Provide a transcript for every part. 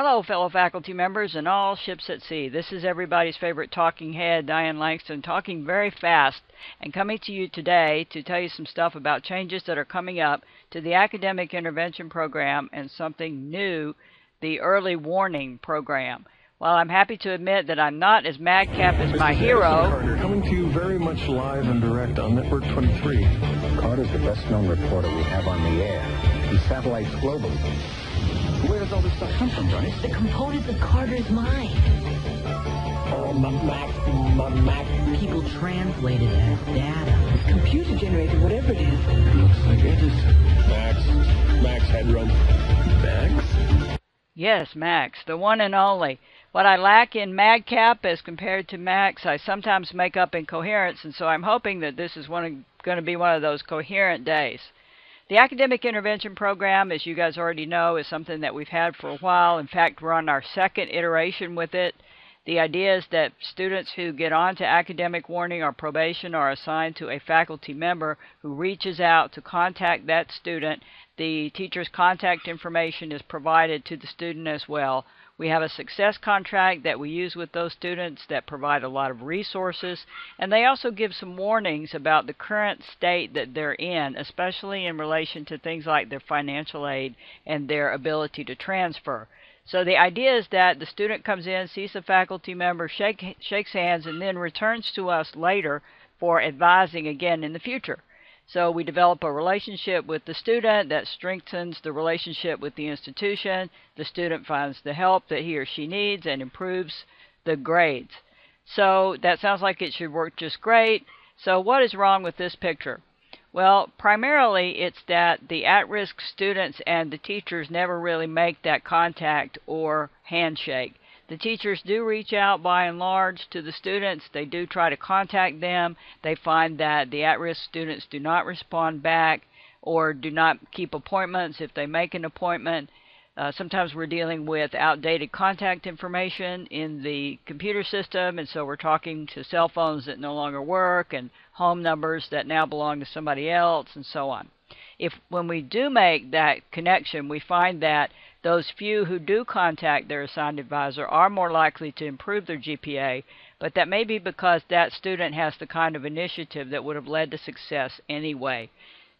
Hello, fellow faculty members and all ships at sea. This is everybody's favorite talking head, Diane Langston, talking very fast and coming to you today to tell you some stuff about changes that are coming up to the Academic Intervention Program and something new, the Early Warning Program. While I'm happy to admit that I'm not as madcap as my hero... Carter, coming to you very much live and direct on Network 23. Carter's the best-known reporter we have on the air. He satellites globally. Where does all this stuff come from, Johnny? The components of Carter's mind. Oh, my Mac. People translate it as data. Computer generated, whatever it is. Looks like Edison. Max Headroom. Max? Yes, Max, the one and only. What I lack in madcap as compared to Max, I sometimes make up in coherence, and so I'm hoping that this is going to be one of those coherent days. The Academic Intervention Program, as you guys already know, is something that we've had for a while. In fact, we're on our second iteration with it. The idea is that students who get on to academic warning or probation are assigned to a faculty member who reaches out to contact that student. The teacher's contact information is provided to the student as well. We have a success contract that we use with those students that provide a lot of resources, and they also give some warnings about the current state that they're in, especially in relation to things like their financial aid and their ability to transfer. So the idea is that the student comes in, sees the faculty member, shakes hands, and then returns to us later for advising again in the future. So we develop a relationship with the student that strengthens the relationship with the institution. The student finds the help that he or she needs and improves the grades. So that sounds like it should work just great. So what is wrong with this picture? Well, primarily it's that the at-risk students and the teachers never really make that contact or handshake. The teachers do reach out by and large to the students. They do try to contact them. They find that the at-risk students do not respond back or do not keep appointments if they make an appointment. Sometimes we're dealing with outdated contact information in the computer system, and so we're talking to cell phones that no longer work and home numbers that now belong to somebody else and so on. When we do make that connection, we find that those few who do contact their assigned advisor are more likely to improve their GPA, but that may be because that student has the kind of initiative that would have led to success anyway.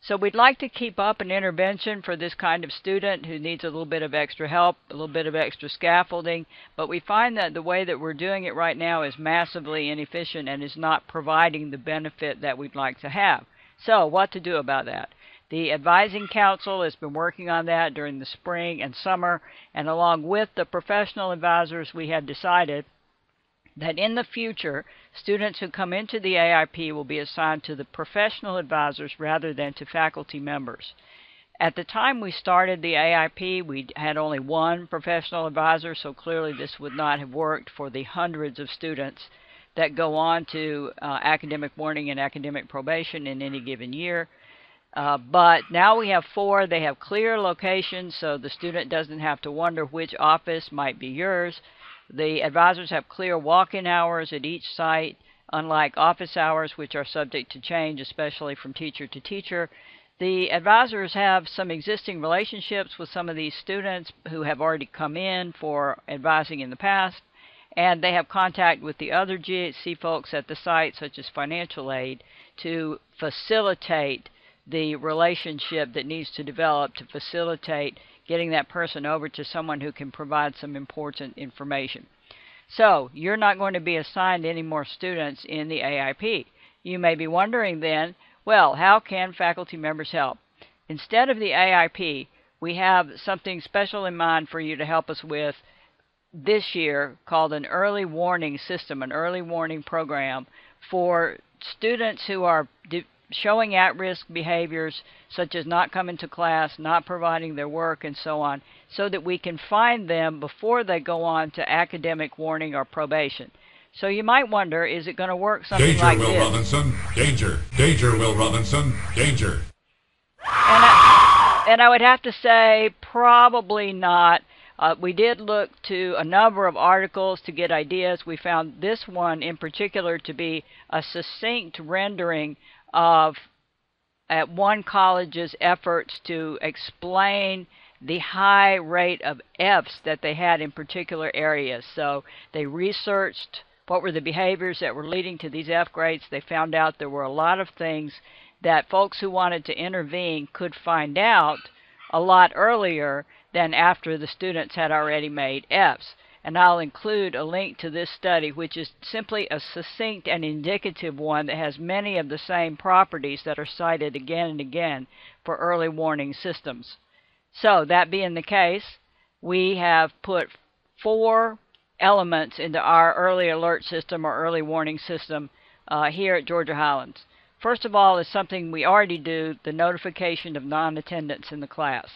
So we'd like to keep up an intervention for this kind of student who needs a little bit of extra help, a little bit of extra scaffolding, but we find that the way that we're doing it right now is massively inefficient and is not providing the benefit that we'd like to have. So what to do about that? The Advising Council has been working on that during the spring and summer, and along with the professional advisors, we have decided that in the future, students who come into the AIP will be assigned to the professional advisors rather than to faculty members. At the time we started the AIP, we had only one professional advisor, so clearly this would not have worked for the hundreds of students that go on to academic warning and academic probation in any given year. But now we have four. They have clear locations, so the student doesn't have to wonder which office might be yours. The advisors have clear walk-in hours at each site, unlike office hours, which are subject to change, especially from teacher to teacher. The advisors have some existing relationships with some of these students who have already come in for advising in the past, and they have contact with the other GHC folks at the site, such as financial aid, to facilitate the relationship that needs to develop to facilitate getting that person over to someone who can provide some important information. So, you're not going to be assigned any more students in the AIP. You may be wondering then, well, how can faculty members help? Instead of the AIP, we have something special in mind for you to help us with this year called an early warning system, an early warning program for students who are showing at-risk behaviors such as not coming to class, not providing their work, and so on, so that we can find them before they go on to academic warning or probation. So you might wonder, is it going to work something danger, like Will this? Robinson. Danger. Danger, Will Robinson. Danger. And I would have to say probably not. We did look to a number of articles to get ideas. We found this one in particular to be a succinct rendering of at one college's efforts to explain the high rate of Fs that they had in particular areas. So they researched what were the behaviors that were leading to these F grades. They found out there were a lot of things that folks who wanted to intervene could find out a lot earlier than after the students had already made Fs. And I'll include a link to this study, which is simply a succinct and indicative one that has many of the same properties that are cited again and again for early warning systems. So, that being the case, we have put 4 elements into our early alert system or early warning system here at Georgia Highlands. First of all is something we already do, the notification of non-attendance in the class.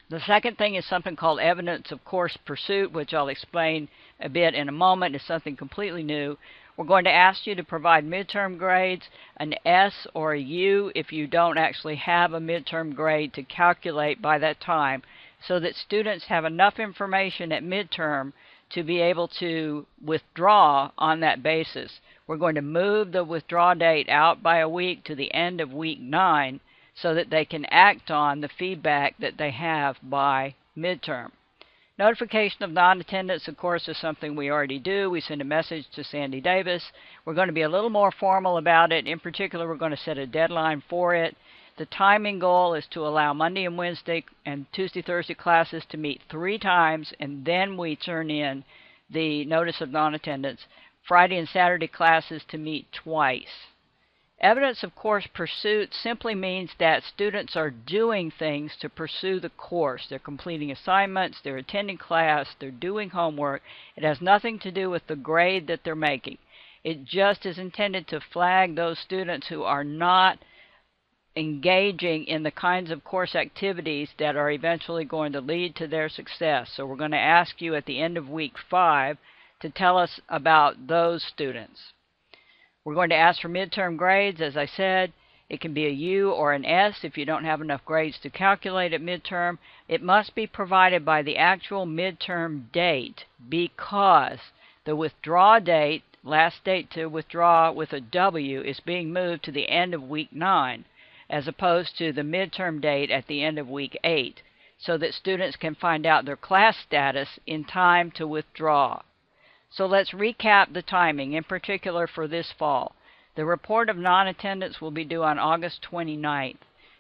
The second thing is something called evidence of course pursuit, which I'll explain a bit in a moment. It's something completely new. We're going to ask you to provide midterm grades, an S or a U if you don't actually have a midterm grade to calculate by that time, so that students have enough information at midterm to be able to withdraw on that basis. We're going to move the withdraw date out by a week to the end of week 9 so that they can act on the feedback that they have by midterm. Notification of non-attendance, of course, is something we already do. We send a message to Sandy Davis. We're going to be a little more formal about it. In particular, we're going to set a deadline for it. The timing goal is to allow Monday and Wednesday and Tuesday, Thursday classes to meet 3 times, and then we turn in the notice of non-attendance. Friday and Saturday classes to meet twice. Evidence of course pursuit simply means that students are doing things to pursue the course. They're completing assignments, they're attending class, they're doing homework. It has nothing to do with the grade that they're making. It just is intended to flag those students who are not engaging in the kinds of course activities that are eventually going to lead to their success. So we're going to ask you at the end of week 5 to tell us about those students. We're going to ask for midterm grades. As I said, it can be a U or an S if you don't have enough grades to calculate at midterm. It must be provided by the actual midterm date, because the withdraw date, last date to withdraw with a W, is being moved to the end of week 9 as opposed to the midterm date at the end of week 8, so that students can find out their class status in time to withdraw. So let's recap the timing, in particular for this fall. The report of non-attendance will be due on August 29th.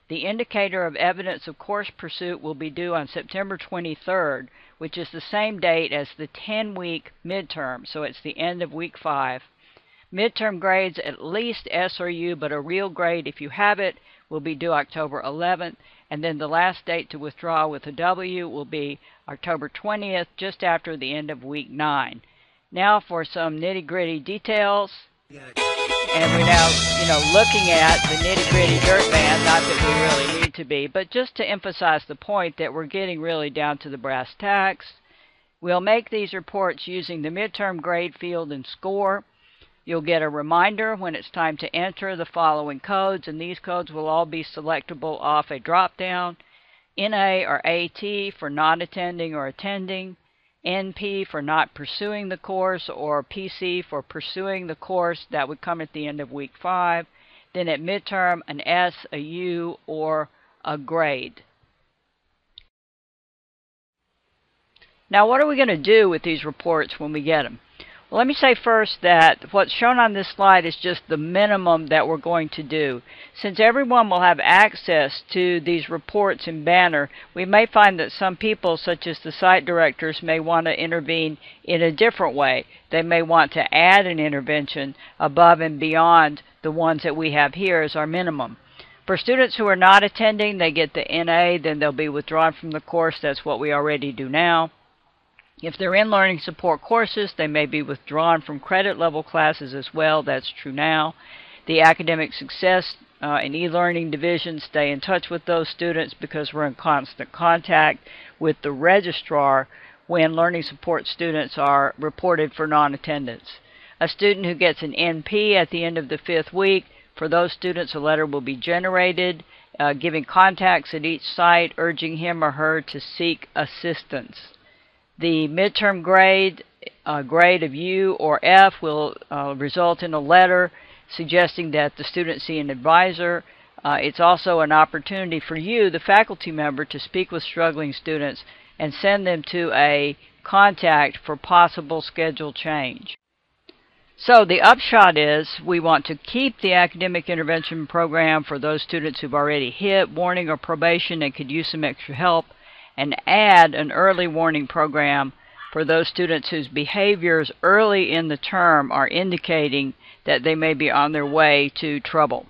The indicator of evidence of course pursuit will be due on September 23rd, which is the same date as the 10-week midterm, so it's the end of week 5. Midterm grades, at least S or U, but a real grade, if you have it, will be due October 11th, and then the last date to withdraw with a W will be October 20th, just after the end of week 9. Now for some nitty-gritty details. And we're now, looking at the nitty-gritty dirt band, not that we really need to be, but just to emphasize the point that we're getting really down to the brass tacks. We'll make these reports using the midterm grade field and score. You'll get a reminder when it's time to enter the following codes, and these codes will all be selectable off a drop-down. NA or AT for not attending or attending. NP for not pursuing the course, or PC for pursuing the course. That would come at the end of week 5. Then at midterm, an S, a U, or a grade. Now, what are we going to do with these reports when we get them? Well, let me say first that what's shown on this slide is just the minimum that we're going to do. Since everyone will have access to these reports in Banner, we may find that some people, such as the site directors, may want to intervene in a different way. They may want to add an intervention above and beyond the ones that we have here as our minimum. For students who are not attending, they get the NA, then they'll be withdrawn from the course. That's what we already do now. If they're in learning support courses, they may be withdrawn from credit level classes as well. That's true now. The academic success and e-learning divisions stay in touch with those students because we're in constant contact with the registrar when learning support students are reported for non-attendance. A student who gets an NP at the end of the 5th week, for those students a letter will be generated giving contacts at each site urging him or her to seek assistance. The midterm grade, grade of U or F, will result in a letter suggesting that the student see an advisor. It's also an opportunity for you, the faculty member, to speak with struggling students and send them to a contact for possible schedule change. So the upshot is we want to keep the academic intervention program for those students who've already hit warning or probation and could use some extra help, and add an early warning program for those students whose behaviors early in the term are indicating that they may be on their way to trouble.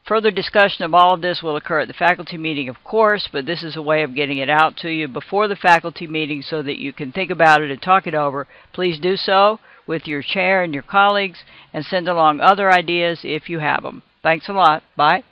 Further discussion of all of this will occur at the faculty meeting, of course, but this is a way of getting it out to you before the faculty meeting so that you can think about it and talk it over. Please do so with your chair and your colleagues, and send along other ideas if you have them. Thanks a lot. Bye.